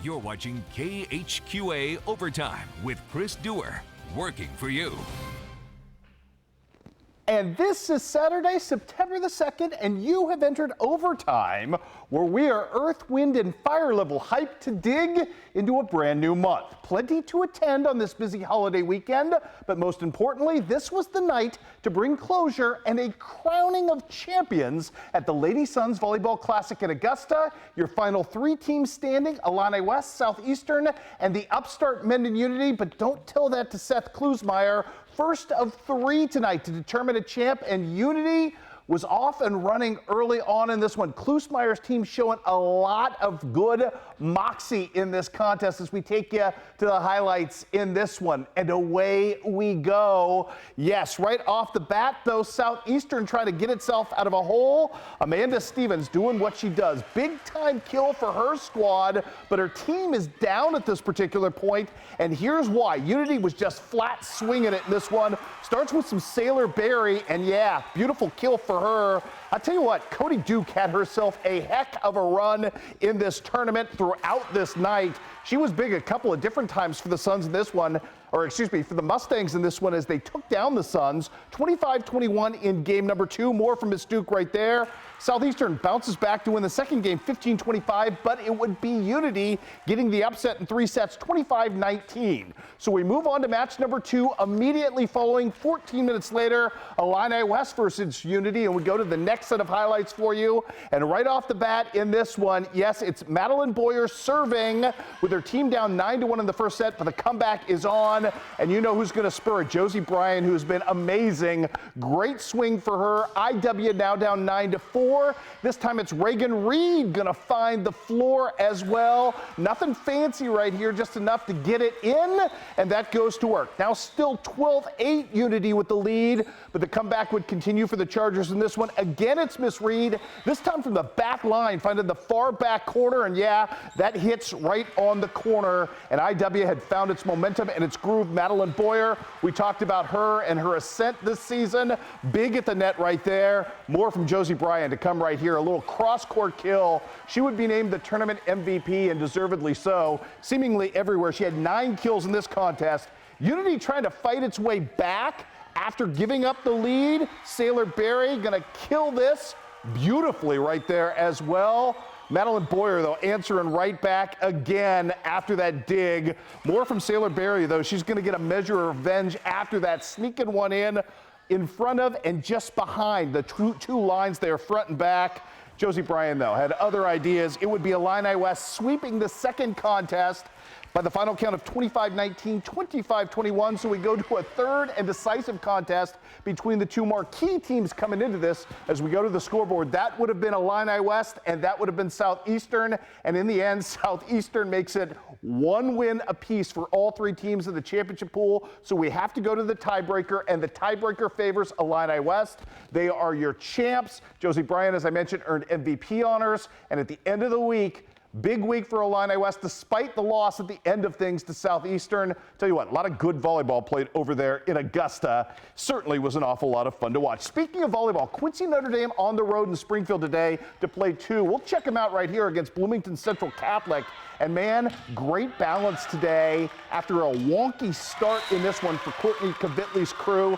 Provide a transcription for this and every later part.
You're watching KHQA Overtime with Chris Duerr, working for you. And this is Saturday, September the 2nd, and you have entered Overtime, where we are earth, wind, and fire level hyped to dig into a brand new month. Plenty to attend on this busy holiday weekend, but most importantly, this was the night to bring closure and a crowning of champions at the Lady Suns Volleyball Classic in Augusta. Your final three teams standing: Illini West, Southeastern, and the upstart Mendon Unity. But don't tell that to Seth Klusmeyer. First of three tonight to determine a champ, and Unity was off and running early on in this one. Klusmeyer's team showing a lot of good moxie in this contest as we take you to the highlights in this one. And away we go. Yes, right off the bat, though, Southeastern trying to get itself out of a hole. Amanda Stevens doing what she does. Big time kill for her squad, but her team is down at this particular point, and here's why. Unity was just flat swinging it in this one. Starts with some Sailor Berry, and yeah, beautiful kill for her. I'll tell you what, Cody Duke had herself a heck of a run in this tournament throughout this night. She was big a couple of different times for the Suns in this one, or excuse me, for the Mustangs in this one, as they took down the Suns 25-21 in game number 2. More from Miss Duke right there. Southeastern bounces back to win the second game 15-25, but it would be Unity getting the upset in 3 sets 25-19. So we move on to match number 2 immediately following. 14 minutes later, Illini West versus Unity, and we go to the next set of highlights for you. And right off the bat in this one, yes, it's Madeline Boyer serving with her team down 9-1 in the first set, but the comeback is on. And you know who's going to spur it. Josie Bryan, who's been amazing. Great swing for her. IW now down 9-4. This time it's Reagan Reed going to find the floor as well. Nothing fancy right here, just enough to get it in, and that goes to work. Now still 12-8 Unity with the lead, but the comeback would continue for the Chargers in this one. Again, it's Miss Reed, this time from the back line, finding the far back corner, and yeah, that hits right on the corner, and IW had found its momentum and its groove. Madeline Boyer, we talked about her and her ascent this season. Big at the net right there. More from Josie Bryan to come right here. A little cross-court kill. She would be named the tournament MVP, and deservedly so. Seemingly everywhere. She had 9 kills in this contest. Unity trying to fight its way back after giving up the lead. Sailor Berry gonna kill this beautifully right there as well. Madeline Boyer, though, answering right back again after that dig. More from Sailor Berry, though. She's going to get a measure of revenge after that, sneaking one in front of and just behind the two lines there, front and back. Josie Bryan, though, had other ideas. It would be Illini West sweeping the second contest by the final count of 25-19, 25-21. So we go to a third and decisive contest between the two marquee teams coming into this. As we go to the scoreboard, that would have been Illini West and that would have been Southeastern. And in the end, Southeastern makes it 1 win apiece for all 3 teams in the championship pool. So we have to go to the tiebreaker, and the tiebreaker favors Illini West. They are your champs. Josie Bryan, as I mentioned, earned MVP honors. And at the end of the week, big week for Illini West, despite the loss at the end of things to Southeastern. Tell you what, a lot of good volleyball played over there in Augusta. Certainly was an awful lot of fun to watch. Speaking of volleyball, Quincy Notre Dame on the road in Springfield today to play 2. We'll check them out right here against Bloomington Central Catholic. And man, great balance today after a wonky start in this one for Courtney Kavitli's crew.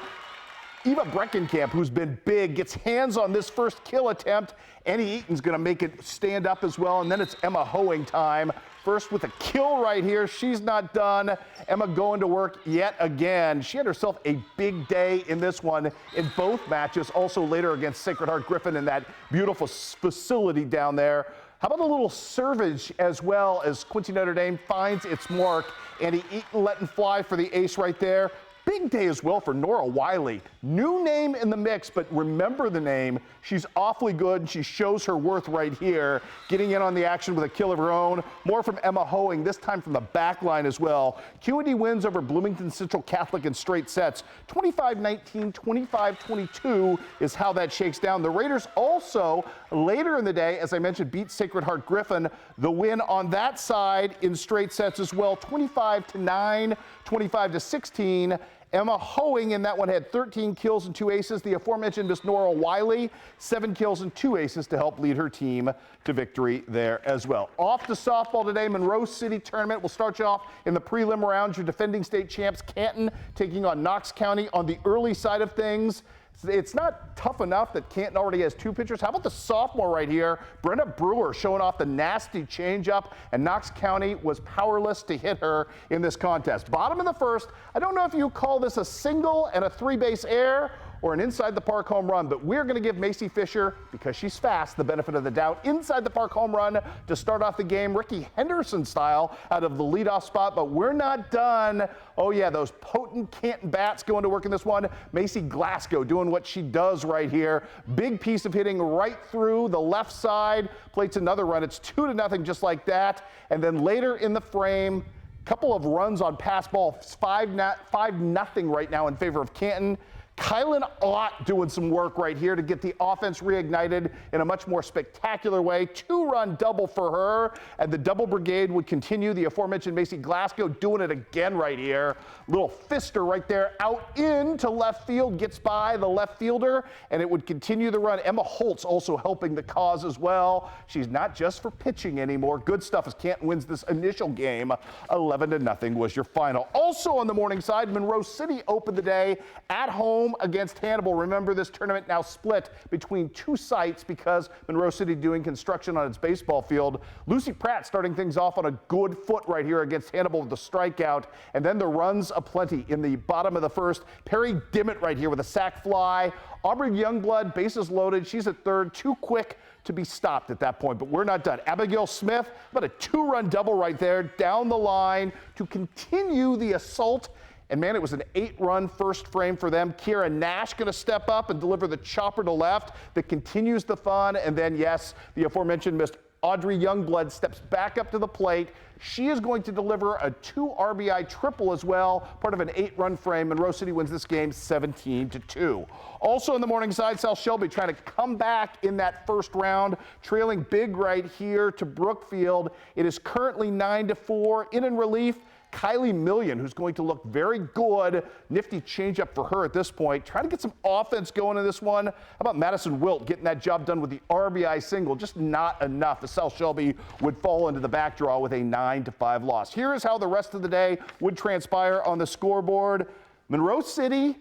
Eva Breckenkamp, who's been big, gets hands on this first kill attempt. Annie Eaton's going to make it stand up as well, and then it's Emma Hoeing time. First with a kill right here. She's not done. Emma going to work yet again. She had herself a big day in this one in both matches, also later against Sacred Heart Griffin in that beautiful facility down there. How about a little servage as well as Quincy Notre Dame finds its mark. Annie Eaton letting fly for the ace right there. Big day as well for Nora Wiley. New name in the mix, but remember the name. She's awfully good, and she shows her worth right here, getting in on the action with a kill of her own. More from Emma Hoeing, this time from the back line as well. QD wins over Bloomington Central Catholic in straight sets. 25-19, 25-22 is how that shakes down. The Raiders also, later in the day, as I mentioned, beat Sacred Heart Griffin. The win on that side in straight sets as well, 25-9, 25-16. Emma Hoeing in that one had 13 kills and 2 aces. The aforementioned Miss Nora Wiley, 7 kills and 2 aces to help lead her team to victory there as well. Off to softball today, Monroe City tournament. We'll start you off in the prelim round. Your defending state champs, Canton, taking on Knox County on the early side of things. It's not tough enough that Canton already has 2 pitchers. How about the sophomore right here, Brenda Brewer, showing off the nasty changeup, and Knox County was powerless to hit her in this contest. Bottom of the first, I don't know if you call this a single and a 3-base error or an inside the park home run, but we're going to give Macy Fisher, because she's fast, the benefit of the doubt. Inside the park home run to start off the game, Ricky Henderson style out of the leadoff spot, but we're not done. Oh yeah, those potent Canton bats going to work in this one. Macy Glasgow doing what she does right here. Big piece of hitting right through the left side. Plates another run. It's 2-0 just like that. And then later in the frame, couple of runs on pass ball, 5-0 right now in favor of Canton. Kylan Ott doing some work right here to get the offense reignited in a much more spectacular way. 2-run double for her, and the double brigade would continue. The aforementioned Macy Glasgow doing it again right here. Little fister right there out into left field, gets by the left fielder, and it would continue the run. Emma Holtz also helping the cause as well. She's not just for pitching anymore. Good stuff as Canton wins this initial game. 11-0 was your final. Also on the morning side, Monroe City opened the day at home against Hannibal. Remember, this tournament now split between 2 sites because Monroe City doing construction on its baseball field. Lucy Pratt starting things off on a good foot right here against Hannibal with the strikeout, and then the runs aplenty in the bottom of the first. Perry Dimmitt right here with a sac fly. Aubrey Youngblood, bases loaded. She's at third, too quick to be stopped at that point, but we're not done. Abigail Smith, about a 2-run double right there down the line to continue the assault. And man, it was an 8-run first frame for them. Kira Nash going to step up and deliver the chopper to left that continues the fun. And then, yes, the aforementioned Miss Audrey Youngblood steps back up to the plate. She is going to deliver a 2 RBI triple as well, part of an 8-run frame. Monroe City wins this game 17-2. Also on the morning side, South Shelby trying to come back in that first round, trailing big right here to Brookfield. It is currently 9-4. In relief, Kylie Million, who's going to look very good. Nifty changeup for her at this point. Trying to get some offense going in this one. How about Madison Wilt getting that job done with the RBI single? Just not enough. The South Shelby would fall into the back draw with a 9-5 loss. Here is how the rest of the day would transpire on the scoreboard. Monroe City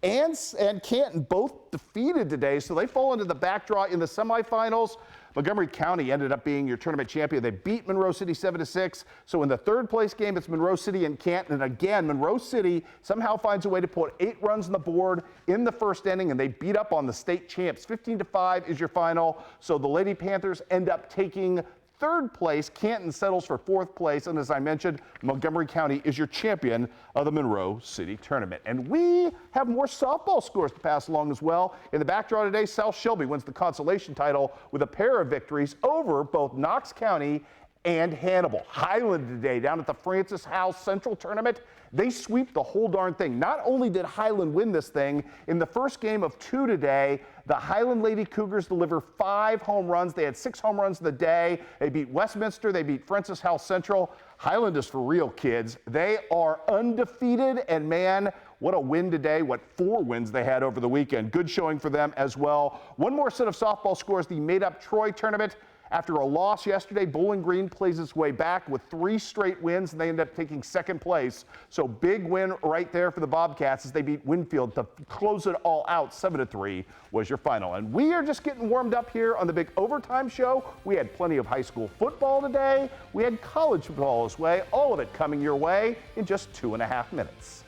and Canton both defeated today, so they fall into the back draw in the semifinals. Montgomery County ended up being your tournament champion. They beat Monroe City 7-6. So in the third place game, it's Monroe City and Canton. And again, Monroe City somehow finds a way to put 8 runs on the board in the first inning, and they beat up on the state champs. 15-5 is your final. So the Lady Panthers end up taking third place. Canton settles for 4th place. And as I mentioned, Montgomery County is your champion of the Monroe City tournament. And we have more softball scores to pass along as well. In the back draw today, South Shelby wins the consolation title with a pair of victories over both Knox County and Hannibal. Highland today down at the Francis House Central Tournament. They sweep the whole darn thing. Not only did Highland win this thing, in the first game of 2 today, the Highland Lady Cougars deliver 5 home runs. They had 6 home runs in the day. They beat Westminster. They beat Francis House Central. Highland is for real, kids. They are undefeated, and man, what a win today. What 4 wins they had over the weekend. Good showing for them as well. One more set of softball scores, the made-up Troy tournament. After a loss yesterday, Bowling Green plays its way back with 3 straight wins, and they end up taking 2nd place. So big win right there for the Bobcats as they beat Winfield to close it all out. 7-3 was your final. And we are just getting warmed up here on the big overtime show. We had plenty of high school football today. We had college football as well. All of it coming your way in just 2.5 minutes.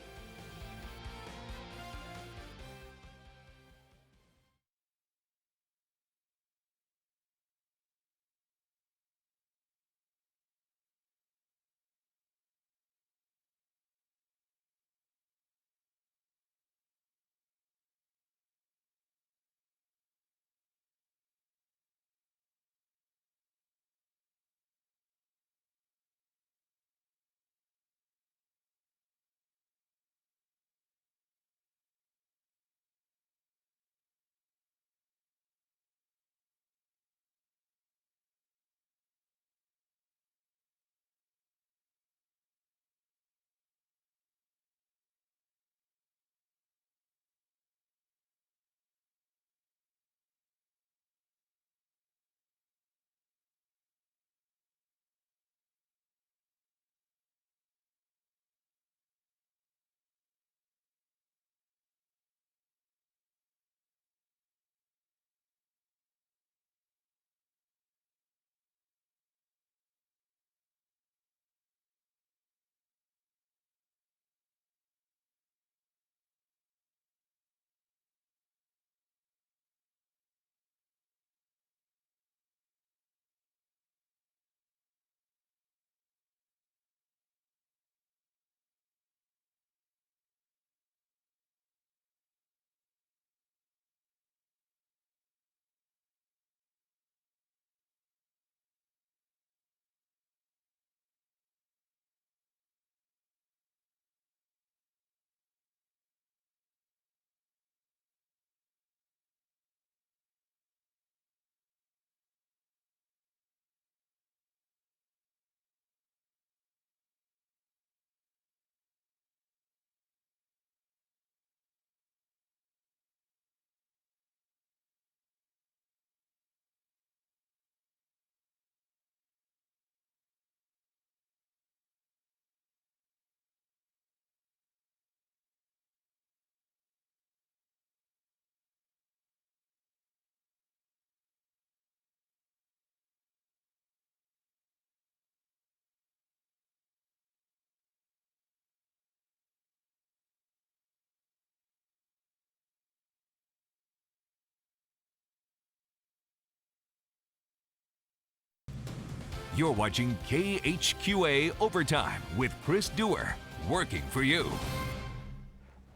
You're watching KHQA Overtime with Chris Duerr, working for you.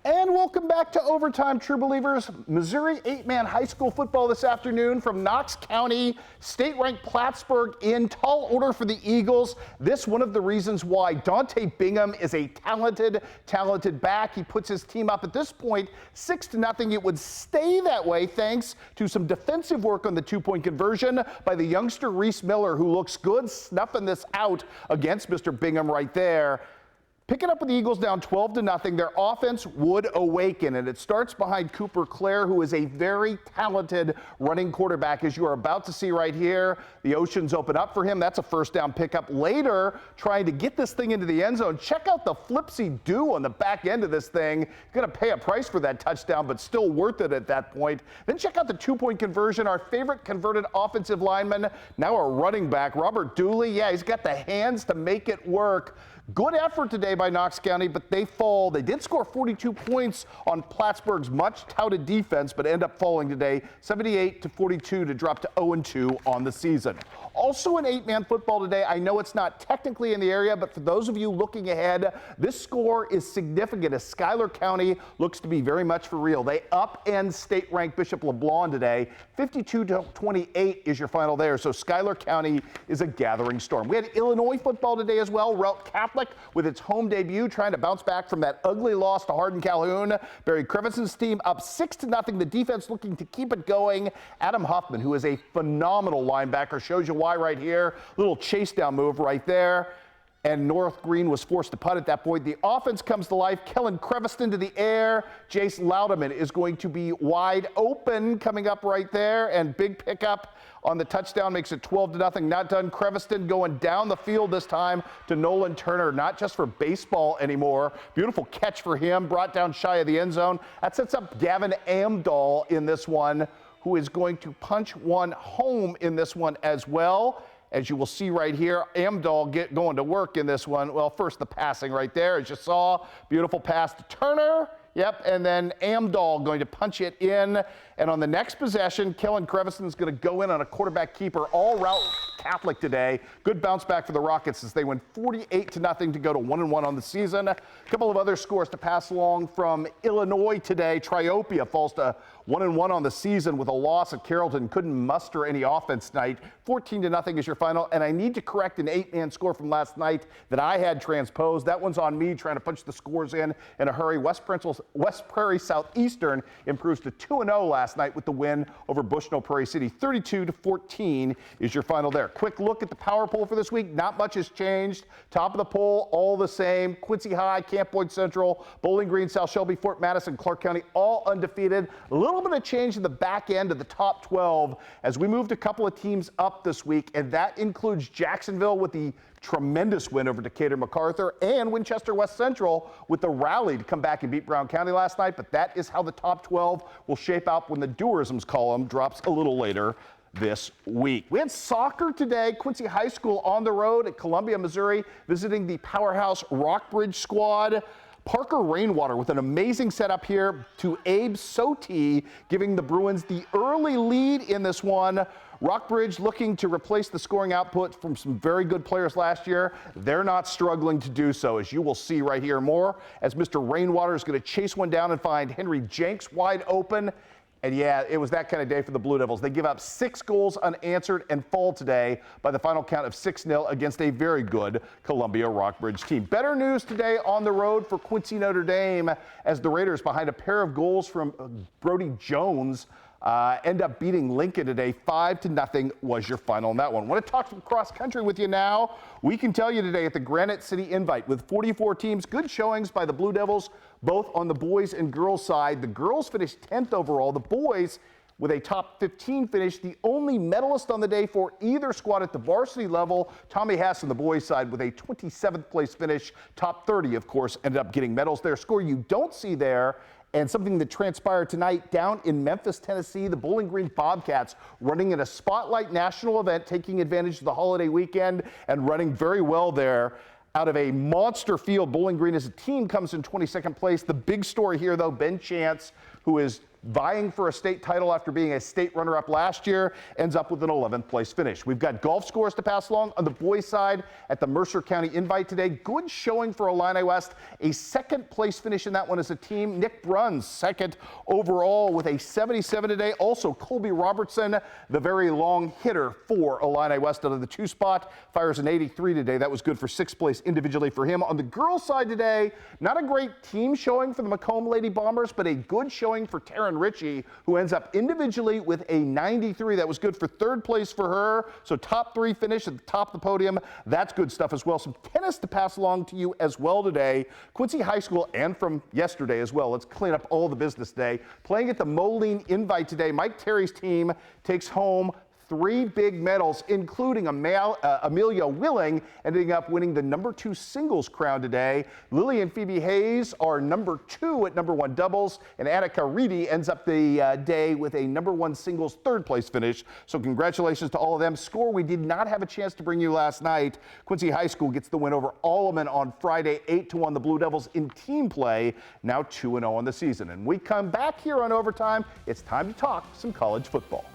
And welcome back to Overtime, true believers. Missouri 8-man high school football this afternoon from Knox County. State-ranked Plattsburgh in tall order for the Eagles. This one of the reasons why Dante Bingham is a talented back. He puts his team up at this point 6-0. It would stay that way thanks to some defensive work on the two-point conversion by the youngster Reese Miller, who looks good, snuffing this out against Mr. Bingham right there. Picking up with the Eagles down 12-0, their offense would awaken, and it starts behind Cooper Clare, who is a very talented running quarterback, as you are about to see right here. The Oceans open up for him. That's a first down pickup. Later, trying to get this thing into the end zone. Check out the flipsy-do on the back end of this thing. Going to pay a price for that touchdown, but still worth it at that point. Then check out the two-point conversion. Our favorite converted offensive lineman, now a running back, Robert Dooley. Yeah, he's got the hands to make it work. Good effort today by Knox County, but they fall. They did score 42 points on Plattsburgh's much-touted defense, but end up falling today 78-42 to drop to 0-2 on the season. Also in 8-man football today, I know it's not technically in the area, but for those of you looking ahead, this score is significant as Schuyler County looks to be very much for real. They upend state-ranked Bishop LeBlond today. 52-28 is your final there, so Schuyler County is a gathering storm. We had Illinois football today as well. Route Catholic with its home debut trying to bounce back from that ugly loss to Hardin Calhoun. Barry Crevison's team up 6-0. The defense looking to keep it going. Adam Huffman, who is a phenomenal linebacker, shows you why right here. Little chase down move right there. And North Green was forced to punt at that point. The offense comes to life. Kellen Creviston to the air. Jace Louderman is going to be wide open coming up right there. And big pickup on the touchdown makes it 12-0. Not done. Creviston going down the field this time to Nolan Turner, not just for baseball anymore. Beautiful catch for him, brought down shy of the end zone. That sets up Gavin Amdahl in this one, who is going to punch one home in this one as well. As you will see right here, Amdahl going to work in this one. Well, first the passing right there, as you saw. Beautiful pass to Turner. Yep, and then Amdahl going to punch it in. And on the next possession, Kellen Crevison is going to go in on a quarterback keeper, all route Catholic today. Good bounce back for the Rockets as they win 48-0 to go to 1-1 on the season. A couple of other scores to pass along from Illinois today. Triopia falls to 1-1 on the season with a loss at Carrollton. Couldn't muster any offense tonight. 14-0 is your final. And I need to correct an 8-man score from last night that I had transposed. That one's on me trying to punch the scores in a hurry. West Prairie Southeastern improves to 2-0 last night with the win over Bushnell Prairie City. 32-14 is your final there. Quick look at the power poll for this week. Not much has changed. Top of the poll, all the same. Quincy High, Camp Boyd Central, Bowling Green, South Shelby, Fort Madison, Clark County, all undefeated. A little bit of change in the back end of the top 12 as we moved a couple of teams up this week, and that includes Jacksonville with the tremendous win over Decatur MacArthur and Winchester West Central with the rally to come back and beat Brown County last night. But that is how the top 12 will shape out when the Duerisms column drops a little later this week. We had soccer today. Quincy High School on the road at Columbia, Missouri, visiting the powerhouse Rockbridge squad. Parker Rainwater with an amazing setup here to Abe Soti, giving the Bruins the early lead in this one. Rockbridge looking to replace the scoring output from some very good players last year. They're not struggling to do so, as you will see right here more, as Mr. Rainwater is going to chase one down and find Henry Jenks wide open. And yeah, it was that kind of day for the Blue Devils. They give up 6 goals unanswered and fall today by the final count of 6-0 against a very good Columbia Rockbridge team. Better news today on the road for Quincy Notre Dame as the Raiders, behind a pair of goals from Brody Jones, end up beating Lincoln today. 5-0 was your final on that one. I want to talk some cross country with you now. We can tell you today at the Granite City Invite with 44 teams, good showings by the Blue Devils, both on the boys and girls side. The girls finished 10th overall. The boys with a top 15 finish. The only medalist on the day for either squad at the varsity level, Tommy Hass on the boys side with a 27th place finish. Top 30, of course, ended up getting medals there. Score you don't see there, and something that transpired tonight down in Memphis, Tennessee, the Bowling Green Bobcats running in a spotlight national event, taking advantage of the holiday weekend and running very well there. Out of a monster field, Bowling Green as a team comes in 22nd place. The big story here, though, Ben Chance, who is vying for a state title after being a state runner-up last year, ends up with an 11th place finish. We've got golf scores to pass along on the boys' side at the Mercer County Invite today. Good showing for Illini West. A second place finish in that one as a team. Nick Bruns, second overall with a 77 today. Also, Colby Robertson, the very long hitter for Illini West out of the 2 spot, fires an 83 today. That was good for 6th place individually for him. On the girls' side today, not a great team showing for the Macomb Lady Bombers, but a good showing for Taryn Ritchie, who ends up individually with a 93. That was good for 3rd place for her. So top 3 finish at the top of the podium. That's good stuff as well. Some tennis to pass along to you as well today. Quincy High School, and from yesterday as well. Let's clean up all the business today. Playing at the Moline Invite today, Mike Terry's team takes home 3 big medals, including Amelia Willing, ending up winning the number 2 singles crown today. Lily and Phoebe Hayes are number 2 at number 1 doubles, and Annika Reedy ends up the day with a number 1 singles 3rd place finish. So congratulations to all of them. Score we did not have a chance to bring you last night. Quincy High School gets the win over Alleman on Friday, 8-1. The Blue Devils in team play, now 2-0 on the season. And we come back here on Overtime. It's time to talk some college football.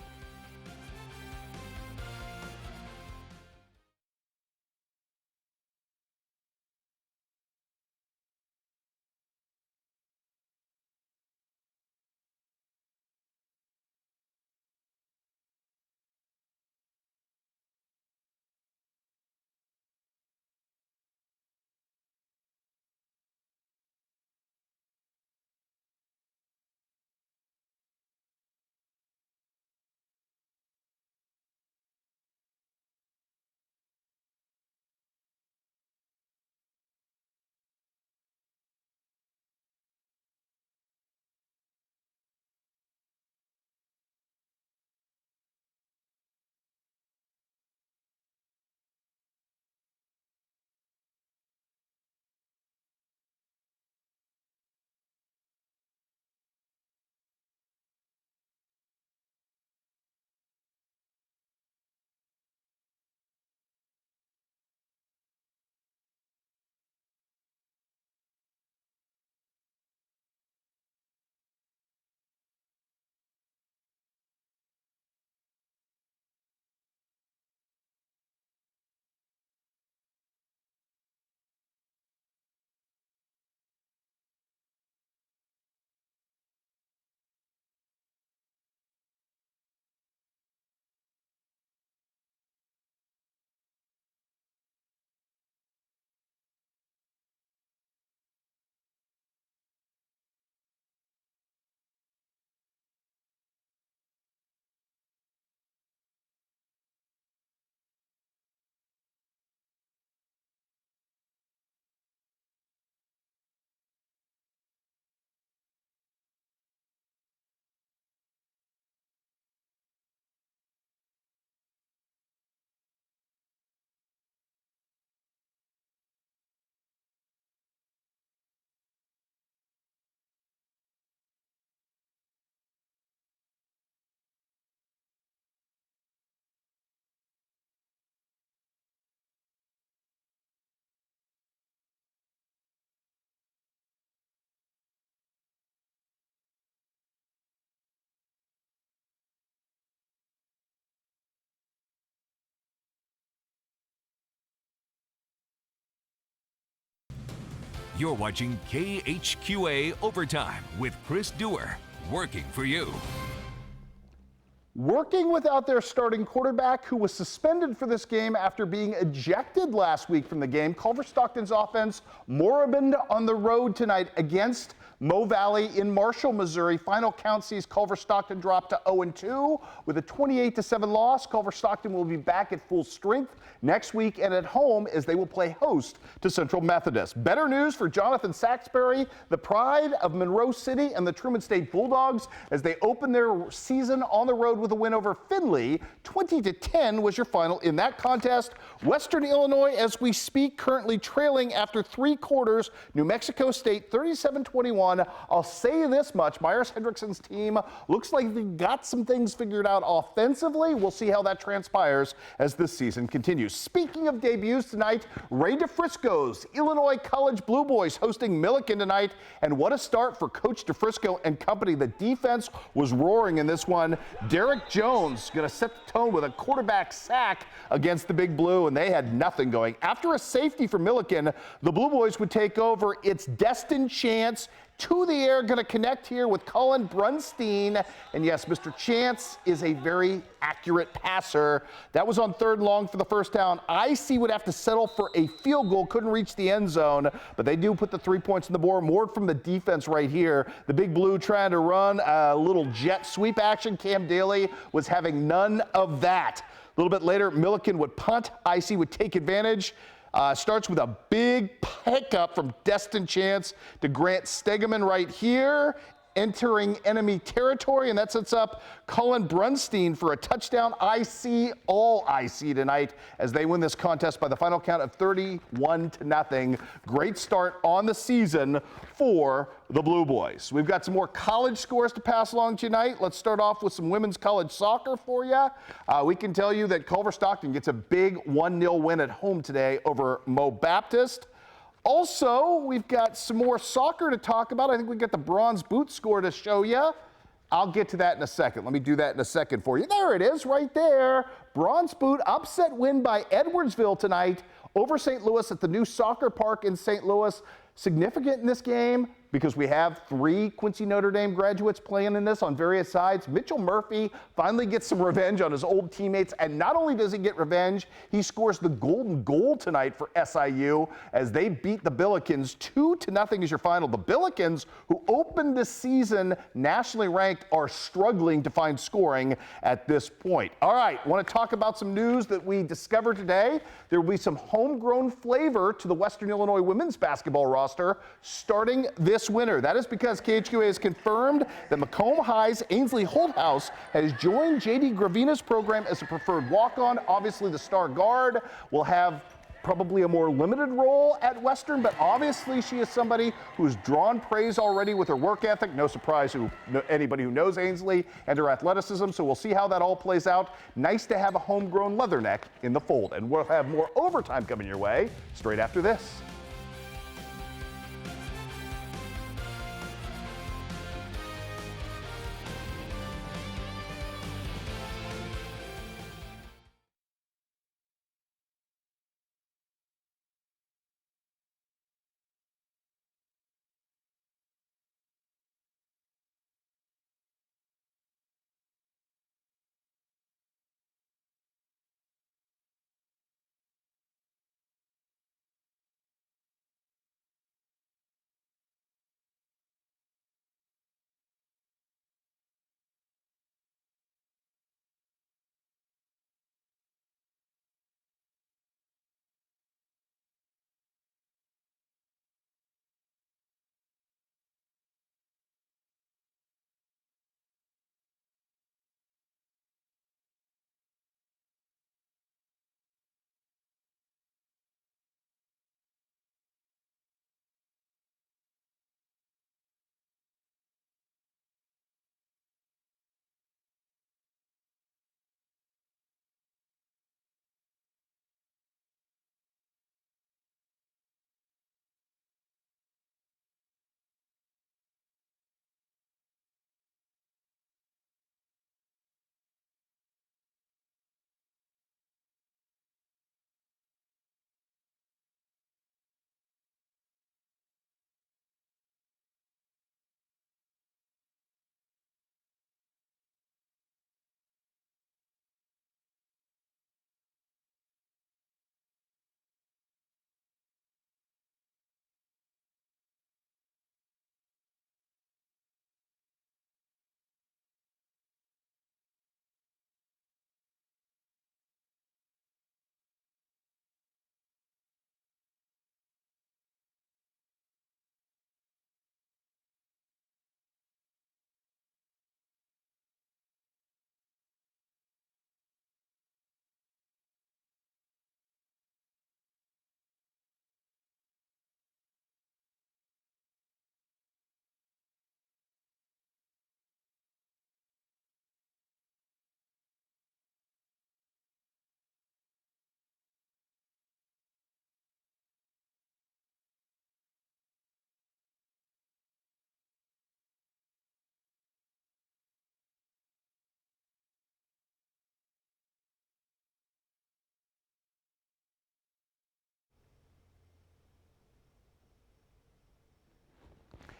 You're watching KHQA Overtime with Chris Duerr, working for you. Working without their starting quarterback, who was suspended for this game after being ejected last week from the game, Culver Stockton's offense moribund on the road tonight against Mo Valley in Marshall, Missouri. Final count sees Culver Stockton drop to 0-2 with a 28-7 loss. Culver Stockton will be back at full strength next week and at home as they will play host to Central Methodist. Better news for Jonathan Saxbury, the pride of Monroe City and the Truman State Bulldogs, as they open their season on the road with a win over Findlay. 20-10 was your final in that contest. Western Illinois, as we speak, currently trailing after 3 quarters. New Mexico State 37-21. one. I'll say this much, Myers Hendrickson's team looks like they got some things figured out offensively. We'll see how that transpires as this season continues. Speaking of debuts tonight, Ray DeFrisco's Illinois College Blue Boys hosting Millikin tonight, and what a start for Coach DeFrisco and company. The defense was roaring in this one. Derek Jones going to set the tone with a quarterback sack against the Big Blue, and they had nothing going. After a safety for Millikin, the Blue Boys would take over. It's Destin Chance to the air, going to connect here with Colin Brunstein. And yes, Mr. Chance is a very accurate passer. That was on 3rd and long for the first down. IC would have to settle for a field goal, couldn't reach the end zone, but they do put the 3 points on the board. More from the defense right here. The Big Blue trying to run a little jet sweep action. Cam Daly was having none of that. A little bit later, Millikin would punt. IC would take advantage. Starts with a big pickup from Destin Chance to Grant Stegeman right here, entering enemy territory, and that sets up Colin Brunstein for a touchdown. IC, all IC tonight as they win this contest by the final count of 31-0. Great start on the season for the Blue Boys. We've got some more college scores to pass along tonight. Let's start off with some women's college soccer for you. We can tell you that Culver Stockton gets a big 1-0 win at home today over Mo Baptist. Also, we've got some more soccer to talk about. I think we've got the bronze boot score to show you. I'll get to that in a second. Let me do that in a second for you. There it is right there. Bronze boot upset win by Edwardsville tonight over St. Louis at the new soccer park in St. Louis. Significant in this game because we have 3 Quincy Notre Dame graduates playing in this on various sides. Mitchell Murphy finally gets some revenge on his old teammates, and not only does he get revenge, he scores the golden goal tonight for SIU as they beat the Billikens. 2-0 is your final. The Billikens, who opened the season nationally ranked, are struggling to find scoring at this point. All right, want to talk about some news that we discovered today. There will be some homegrown flavor to the Western Illinois women's basketball roster starting this winter. That is because KHQA has confirmed that Macomb High's Ainsley Holthouse has joined J.D. Gravina's program as a preferred walk-on. Obviously, the star guard will have probably a more limited role at Western, but obviously she is somebody who's drawn praise already with her work ethic. No surprise to anybody who knows Ainsley and her athleticism, so we'll see how that all plays out. Nice to have a homegrown Leatherneck in the fold, and we'll have more overtime coming your way straight after this.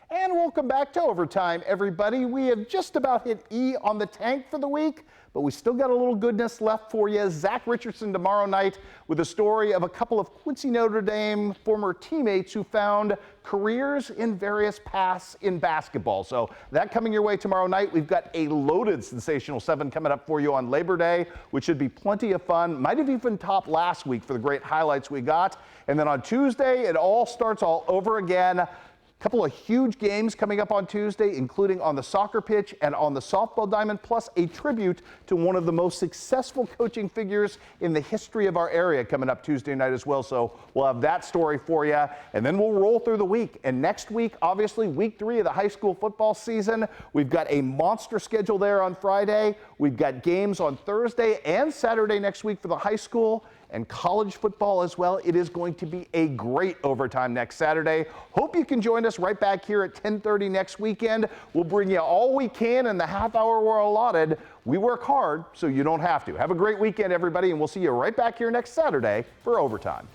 And welcome back to Overtime, everybody. We have just about hit E on the tank for the week, but we still got a little goodness left for you. Zach Richardson tomorrow night with a story of a couple of Quincy Notre Dame former teammates who found careers in various paths in basketball. So that coming your way tomorrow night. We've got a loaded Sensational 7 coming up for you on Labor Day, which should be plenty of fun. Might have even topped last week for the great highlights we got. And then on Tuesday, it all starts all over again. Couple of huge games coming up on Tuesday, including on the soccer pitch and on the softball diamond, plus a tribute to one of the most successful coaching figures in the history of our area coming up Tuesday night as well. So we'll have that story for you, and then we'll roll through the week. And next week, obviously, week 3 of the high school football season. We've got a monster schedule there on Friday. We've got games on Thursday and Saturday next week for the high school and college football as well. It is going to be a great overtime next Saturday. Hope you can join us right back here at 10:30 next weekend. We'll bring you all we can in the half hour we're allotted. We work hard so you don't have to. Have a great weekend, everybody, and we'll see you right back here next Saturday for Overtime.